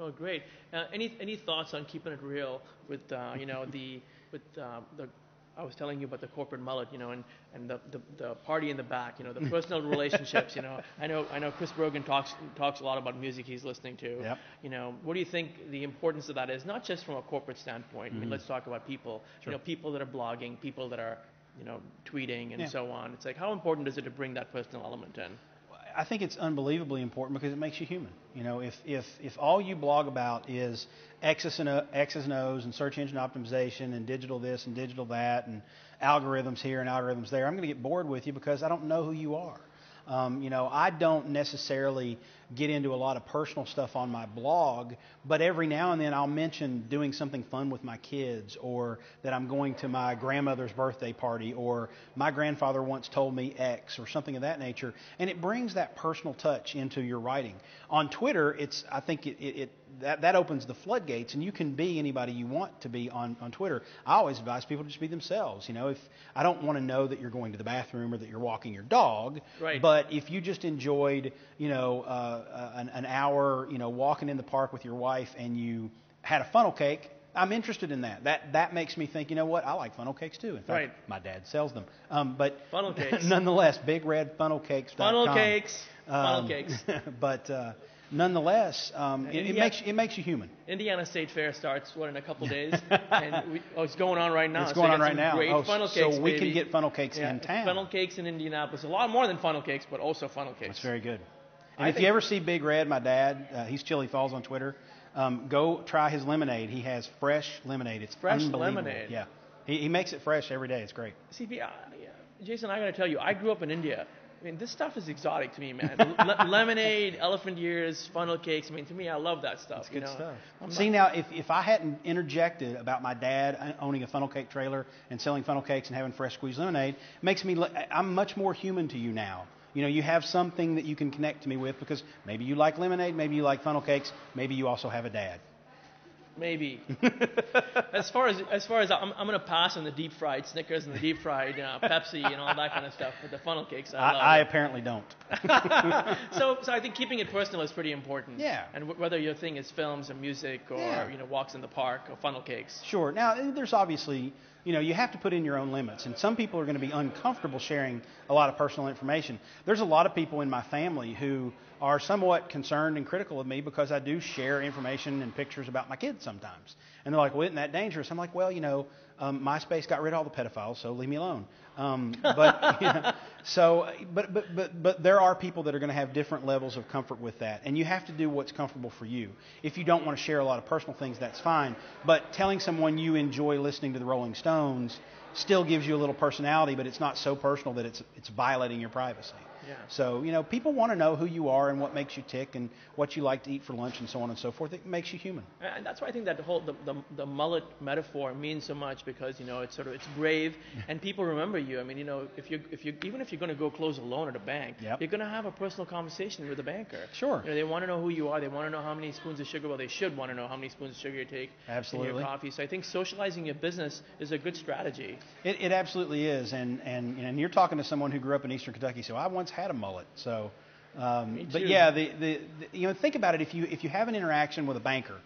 Oh, great. Any thoughts on keeping it real with with the I was telling you about the corporate mullet, and the party in the back, the personal relationships, I know Chris Brogan talks a lot about music he's listening to. Yep. What do you think the importance of that is? Not just from a corporate standpoint. I mean, let's talk about people. Sure. People that are blogging, people that are tweeting and Yeah. so on. It's like, how important is it to bring that personal element in? I think it's unbelievably important because it makes you human. If all you blog about is X's and O's and search engine optimization and digital this and digital that and algorithms here and algorithms there, I'm going to get bored with you because I don't know who you are. I don't necessarily get into a lot of personal stuff on my blog, but every now and then I'll mention doing something fun with my kids, or that I'm going to my grandmother's birthday party, or my grandfather once told me X, or something of that nature, and it brings that personal touch into your writing. On Twitter, I think that opens the floodgates, and you can be anybody you want to be on Twitter. I always advise people to just be themselves. If I don't want to know that you're going to the bathroom or that you're walking your dog, right. But if you just enjoyed, an hour, walking in the park with your wife, and you had a funnel cake, I'm interested in that. That makes me think, I like funnel cakes too. In fact, right. My dad sells them. But funnel cakes. Nonetheless, bigredfunnelcakes.com. Funnel cakes. Funnel cakes. But nonetheless, it makes you human. Indiana State Fair starts in a couple days, and it's going on right now. It's going on right now. Great funnel cakes, so we can get funnel cakes in town. Funnel cakes in Indianapolis, a lot more than funnel cakes, but also funnel cakes. That's very good. And if you ever see Big Red, my dad, he's Chili Falls on Twitter. Go try his lemonade. He has fresh lemonade. It's fresh unbelievable. Lemonade. Yeah, he makes it fresh every day. It's great. See, Jason, I got to tell you, I grew up in India. I mean, this stuff is exotic to me, man. Lemonade, elephant ears, funnel cakes. I mean, to me, I love that stuff. It's good stuff. Now, if I hadn't interjected about my dad owning a funnel cake trailer and selling funnel cakes and having fresh squeezed lemonade, I'm much more human to you now. You have something that you can connect to me with because maybe you like lemonade, maybe you like funnel cakes, maybe you also have a dad. Maybe. as far as I'm going to pass on the deep fried Snickers and the deep fried Pepsi and all that kind of stuff, but the funnel cakes I apparently don't. So I think keeping it personal is pretty important. Yeah. And whether your thing is films or music or walks in the park or funnel cakes. Sure. Now there's obviously you have to put in your own limits, and some people are going to be uncomfortable sharing a lot of personal information. There's a lot of people in my family who are somewhat concerned and critical of me because I do share information and pictures about my kids sometimes. And they're like, well, isn't that dangerous? I'm like, well, MySpace got rid of all the pedophiles, so leave me alone. But there are people that are going to have different levels of comfort with that, and you have to do what's comfortable for you. If you don't want to share a lot of personal things, that's fine. But telling someone you enjoy listening to the Rolling Stones still gives you a little personality, but it's not so personal that it's violating your privacy. Yeah. So, people want to know who you are and what makes you tick and what you like to eat for lunch and so on and so forth. It makes you human. And that's why I think that the mullet metaphor means so much because, it's brave and people remember you. I mean, if you're going to go close a loan at a bank, Yep. you're going to have a personal conversation with the banker. Sure. They want to know who you are. They want to know how many spoons of sugar. Well, they should want to know how many spoons of sugar you take Absolutely. in your coffee. So I think socializing your business is a good strategy. It absolutely is. And you're talking to someone who grew up in Eastern Kentucky, so I once had a mullet. So, but yeah, think about it. If you have an interaction with a banker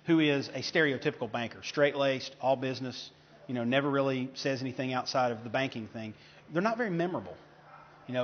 who is a stereotypical banker, straight-laced, all business, never really says anything outside of the banking thing, they're not very memorable.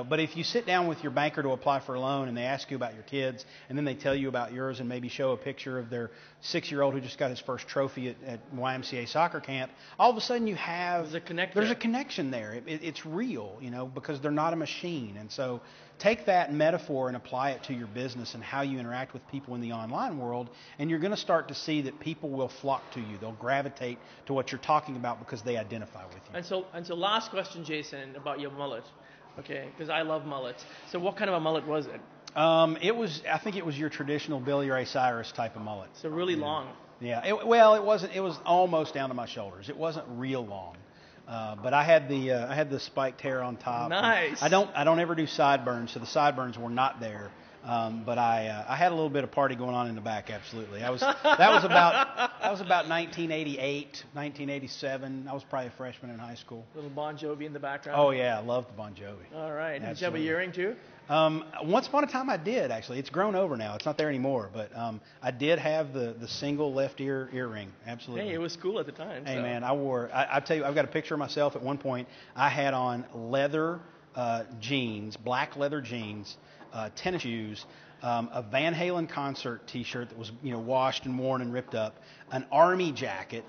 But if you sit down with your banker to apply for a loan and they ask you about your kids and then they tell you about yours and maybe show a picture of their 6-year-old who just got his first trophy at YMCA soccer camp, all of a sudden there's a connection there. It's real, because they're not a machine. And so take that metaphor and apply it to your business and how you interact with people in the online world, and you're going to start to see that people will flock to you. They'll gravitate to what you're talking about because they identify with you. And so last question, Jason, about your mullet. Okay, because I love mullets. So what kind of a mullet was it? I think it was your traditional Billy Ray Cyrus type of mullet. So really long. Yeah. It wasn't. It was almost down to my shoulders. It wasn't real long. But I had the spiked hair on top. Nice. I don't ever do sideburns, so the sideburns were not there. But I had a little bit of party going on in the back. Absolutely. That was about 1988, 1987. I was probably a freshman in high school. Little Bon Jovi in the background. Oh yeah, I loved Bon Jovi. All right. Absolutely. Did you have a earring too? Once upon a time I did, actually. It's grown over now. It's not there anymore. But I did have the single left earring. Absolutely. Hey, it was cool at the time. Hey, so. man, I tell you, I've got a picture of myself at one point. I had on leather jeans, black leather jeans, tennis shoes, a Van Halen concert T-shirt that was, washed and worn and ripped up, an army jacket,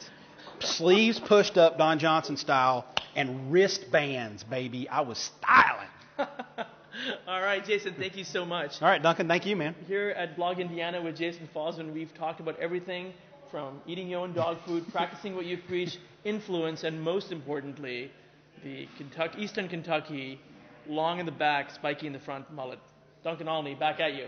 sleeves pushed up Don Johnson style, and wristbands, baby. I was styling. All right, Jason, thank you so much. All right, Duncan, thank you, man. Here at Blog Indiana with Jason Fosman, we've talked about everything from eating your own dog food, practicing what you preach, influence, and most importantly, the Eastern Kentucky, long in the back, spiky in the front mullet. Duncan Alney, back at you.